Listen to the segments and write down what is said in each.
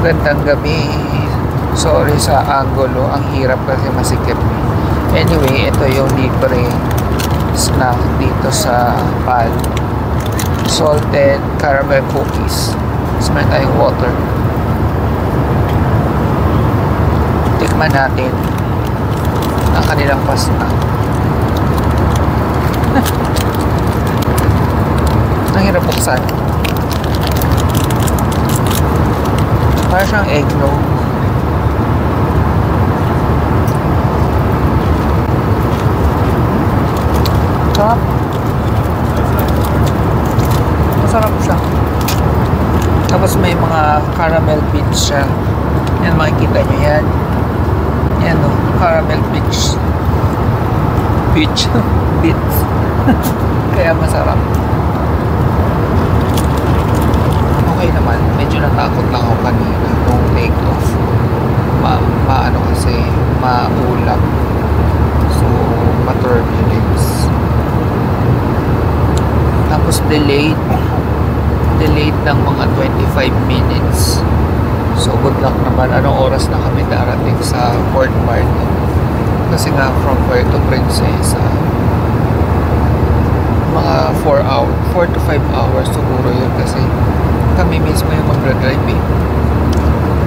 Magandang gabi. Sorry sa angulo. Ang hirap kasi masikip. Anyway, ito yung libre snack dito sa PAL. Salted caramel cookies. Tapos meron tayong water. Tikman natin ang kanilang pasta. Ang hirap buksan. Parang siyang eggnog. Sarap. Masarap siya. Tapos may mga caramel bits siya. Yan, makikita nyo yan. Yan o, caramel bits. Bits. Bits. Kaya masarap. Okay naman. Medyo natakot lang ako kanina nung take off. Maano kasi, maulap. So, ma-turbulence. Tapos delayed ng mga 25 minutes. So good luck naman. Anong oras na kami darating sa Port Barton? Kasi nga from Puerto Princesa, mga 4 to 5 hours siguro yun, kasi kami mismo yung magdadrive eh.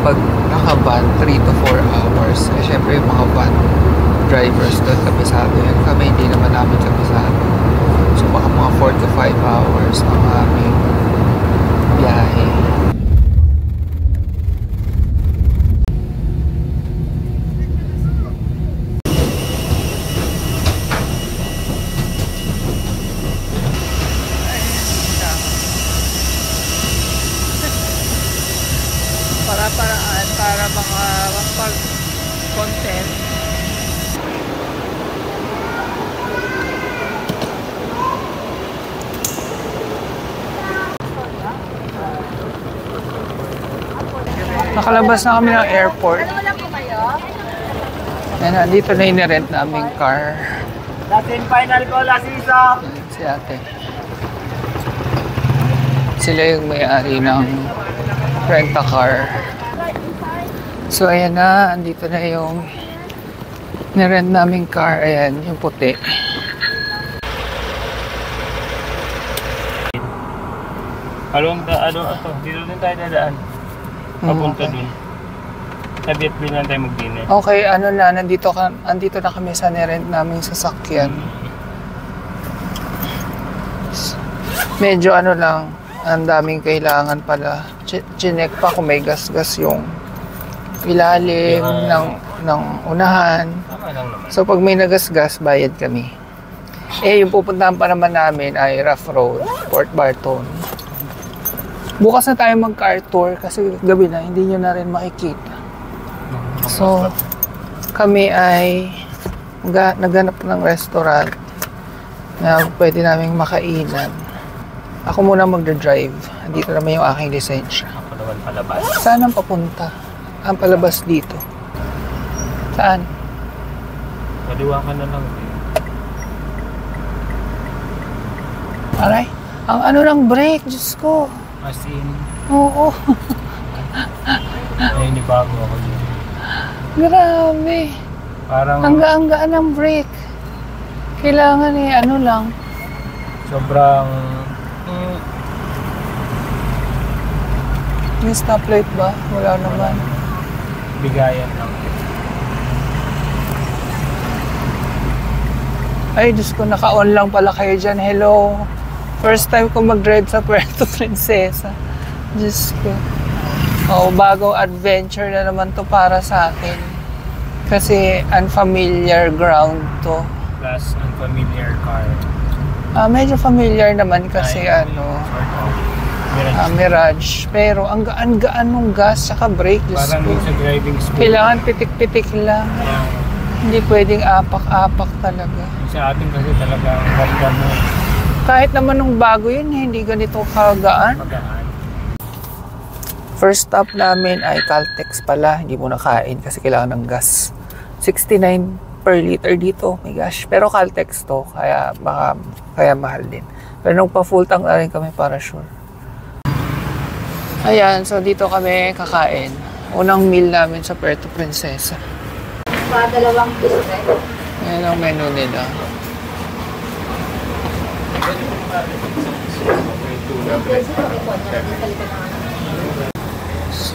Pag naka-van, 3 to 4 hours. Eh syempre yung mga van drivers doon, kabisado yan. Kami hindi naman namin kabisado. So baka mga 4 to 5 hours ang aming biyahe. Para-paraan para mga pag-content. Nakalabas na kami ng airport. Yan, dito na inirent naming car. Last and final call, Asisa. Si ate. Sila yung may-ari ng rent-a-car. So ayan na, andito na yung nirent naming car. Ayan, yung puti. Ano ito? Dito din tayo dadaan. Papunta dun. Sa Vietnam lang tayo mag-dinner. Okay, ano na, andito na kami sa nirent naming sasakyan. Medyo ano lang, ang daming kailangan pala. Chinek pa kung may gas-gas yung ilalim ng unahan. So pag may nagas-gas, bayad kami. Eh, yung pupuntahan pa naman namin ay Rough Road, Port Barton. Bukas na tayo mag-car tour kasi gabi na, hindi nyo na rin makikita. So, kami ay naghanap ng restaurant na pwede naming makainan. Ako muna magdadrive. Dito naman yung aking lisensya. Ako naman palabas. Saan ang papunta? Ang palabas dito. Saan? Kaliwa ka na lang. Aray, ang ano ng brake, Diyos ko. As in, Oo. ay nibago ako dito. Grabe. Parang Ang gaan ng brake. Kailangan ano lang. sobrang May stoplight ba? Wala naman. bigayan lang. Ay, Diyos ko, naka-on lang pala kayo dyan. Hello. First time ko mag-drive sa Puerto Princesa. Diyos ko. Oh, bagong adventure na naman to para sa akin. Kasi unfamiliar ground to. Plus, unfamiliar car. Medyo familiar naman kasi Ay, ano, sort of. Mirage. Mirage. Pero ang gaan-gaan ng gas saka brake, Diyos Parang ko. sa driving school. Kailangan pitik-pitik lang. Hindi pwedeng apak-apak talaga. Sa atin kasi talaga ang ganda mo. Kahit naman nung bago yun, hindi ganito kagaan. Magaan. First stop namin ay Caltex pala. Hindi mo nakain kasi kailangan ng gas. 69 per liter dito. My gosh. Pero Caltex to. Kaya mahal din. Pero nung pa full tank na rin kami para sure. Ayan, so dito kami kakain. Unang meal namin sa Puerto Princesa. Dalawang piso. Ayan ang menu nila.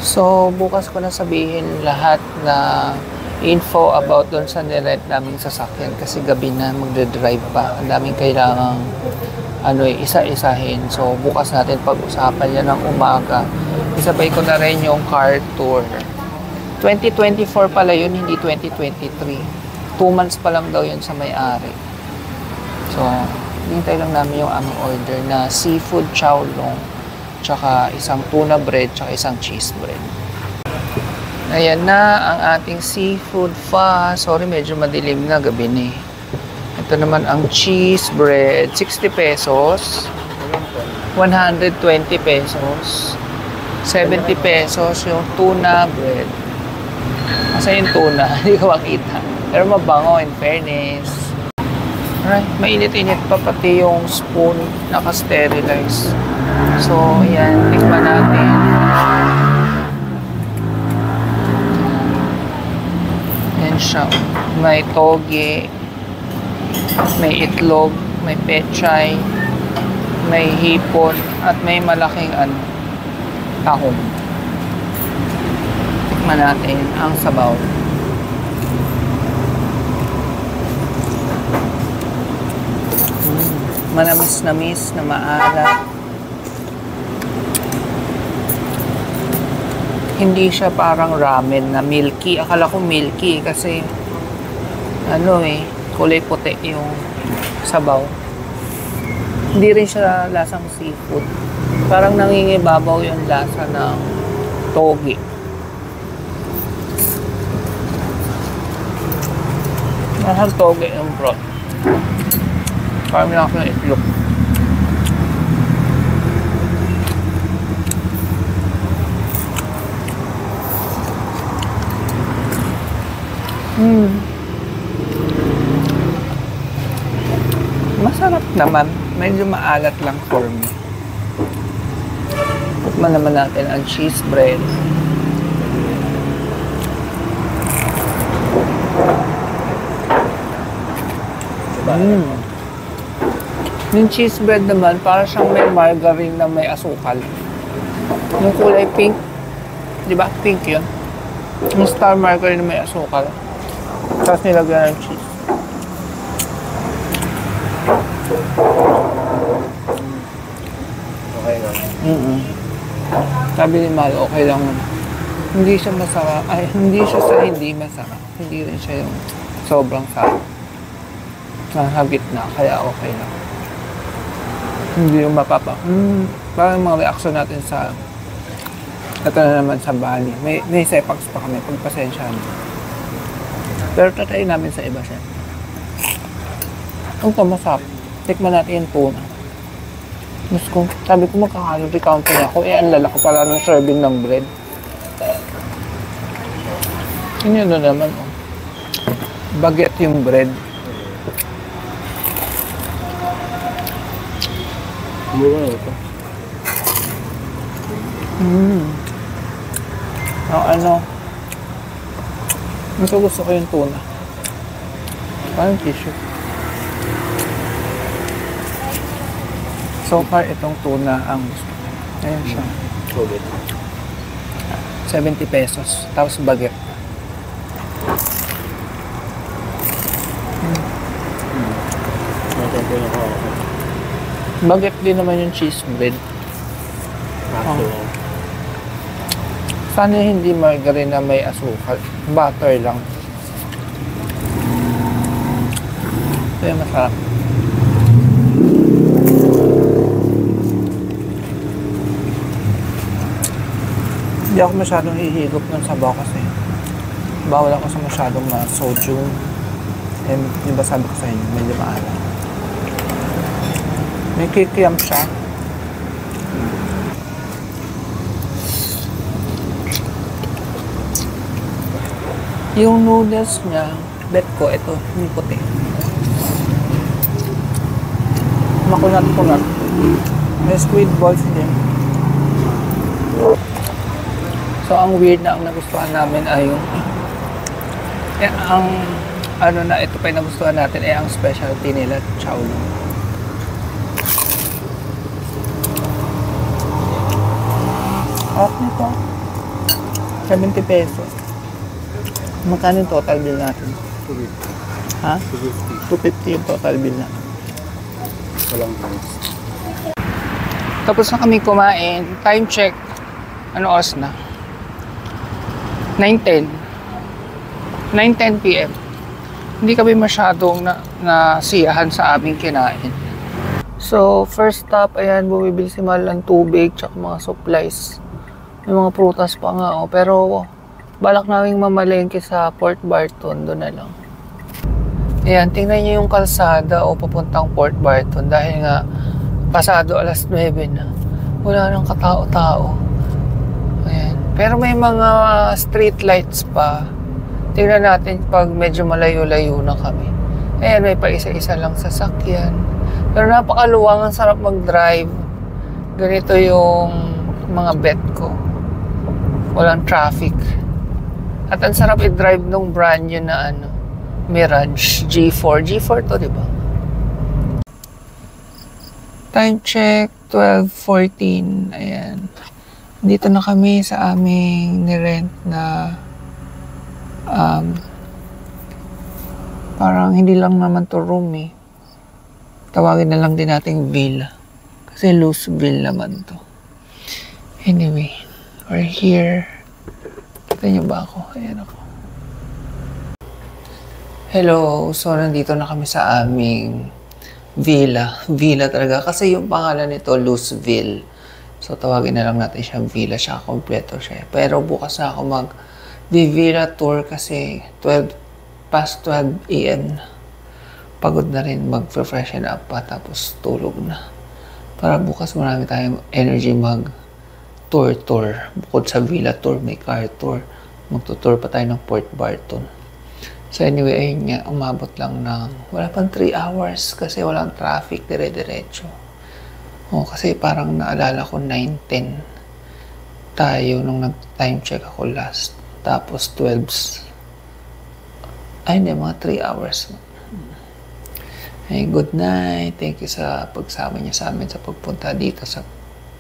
So, bukas ko na sabihin lahat na info about doon sa nirent naming sasakyan kasi gabi na magdadrive pa. Ang daming kailangang isa-isahin. So, bukas natin pag-usapan yan ng umaga. Isabay ko na rin yung car tour. 2024 pala yun, hindi 2023. 2 months pa lang daw yun sa may-ari. So, hintay lang namin yung aming order na seafood chow long, tsaka isang tuna bread, tsaka isang cheese bread. Ayan na ang ating seafood fa. Sorry, medyo madilim na, gabi na. Ito naman ang cheese bread, 60 pesos, 120 pesos, 70 pesos yung tuna bread. Kasi yung tuna, hindi ko makita. Pero mabango, in fairness. Alright, mainit-init pa pati yung spoon, naka-sterilize. So, ayan, tikman natin. Ayan siya. May toge, may itlog, may pechay, may hipon, at may malaking tahong. Tikman natin ang sabaw. Manamis-namis na maalat. Hindi siya parang ramen na milky. Akala ko milky kasi kulay puti yung sabaw. Hindi rin siya lasang seafood. Parang nangingibabaw yung lasa ng toge. Lasang toge yung broth. Parang lang ako ng itlog. Masarap naman. Medyo maalat lang for me. Tikman naman natin ang cheese bread. Yung cheese bread naman, para siyang may margarine na may asukal. Yung kulay pink. Di ba? Pink yun. Yung star margarine na may asukal. Tapos nilagyan ng cheese. Okay lang. Sabi ni Mal, okay lang. Hindi siya masarap. Ay, hindi siya sa hindi masarap. Hindi rin siya yung sobrang sarap. Nasa gitna, kaya okay lang. Hindi yung parang mga reaction natin sa ito na naman sa Bali. May sepax pa kami, pagpasensyahan. Pero tatayin namin sa iba siya. Ang masarap. Tikman natin yung tuna. Sabi ko magkakalorie counter niya ako. Ang lalaki pala ng serving ng bread. Yun naman. Baguette yung bread. Mura na ito. Mas gusto ko yung tuna. Parang tissue. So far, itong tuna ang gusto. Ayan siya. 70 pesos. Tapos baguette. Baguette din naman yung cheese bread. Sana hindi margarine na may asukal. Butter lang. Ito yung masarap. Hindi ako masyadong hihigop ng sabaw kasi bawal ako sa masyadong sodium. And di ba sabi ko sa inyo, medyo maalat. May kikiyam siya. Yung noodles niya, bet ko, ito, hindi puti. Makunat-kunat. May squid balls din. So, ang weird na ang nagustuhan namin ay yung ang ano na ito pa yung nagustuhan natin ay ang specialty nila, chowlo. Off nito. 70 pesos. Magkano yung total bill natin? 250. Ha? 250 yung total bill natin. Walang price. Tapos na kami kumain. Time check. Ano oras na? 9:10. 9:10 p.m. Hindi kami masyadong nasiyahan sa aming kinain. So, first stop, ayan, bumibili si Mal ng tubig tsaka mga supplies. May mga prutas pa nga, oh. Pero, balak naming mamalengke sa Port Barton, doon na lang. Ayan, tingnan niyo yung kalsada o papuntang Port Barton dahil nga pasado alas 9 na. Wala nang katao-tao. Ayan. Pero may mga street lights pa. Tingnan natin pag medyo malayo-layo na kami. Ayan, may pa isa-isa lang sasakyan. Pero napakaluwang, ang sarap mag-drive. Ganito yung mga bet ko. Walang traffic. At ang sarap i-drive nung brand new na ano, Mirage G4. G4 to, di ba? Time check, 12:14. Ayan. Dito na kami sa aming nirent na parang hindi lang naman to room eh. Tawagin na lang din nating villa. Kasi loose villa naman to. Anyway, we're here. Kita niyo ba ako? Ayan ako. Hello. So, nandito na kami sa aming villa. Villa talaga. Kasi yung pangalan nito, Looseville. So, tawagin na lang natin siya villa. Siya, kompleto siya. Pero bukas na ako mag-villa tour kasi 12 a.m. na. Pagod na rin, mag-freshen up pa, tapos tulog na. Para bukas marami tayong energy mag-tour. Bukod sa villa tour, may car tour. Magtutour pa tayo ng Port Barton. So anyway, ayun nga, umabot lang ng wala pang 3 hours kasi walang traffic, dire-diretso. Kasi parang naalala ko 9:10 tayo nung nag-time check ako last. Tapos 12. Ay, hindi, mga 3 hours. Hey, good night. Thank you sa pagsama niyo sa amin sa pagpunta dito sa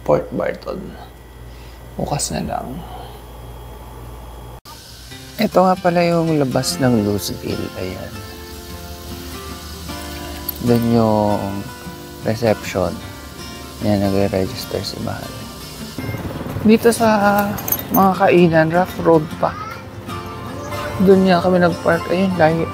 Port Barton. Bukas na lang. Ito nga pala yung labas ng Looseville. Ayan. Doon yung reception. Ayan, nagre-register si Mahal. Dito sa mga kainan, rough road pa. Doon nga kami nag-park. Ayun, layo.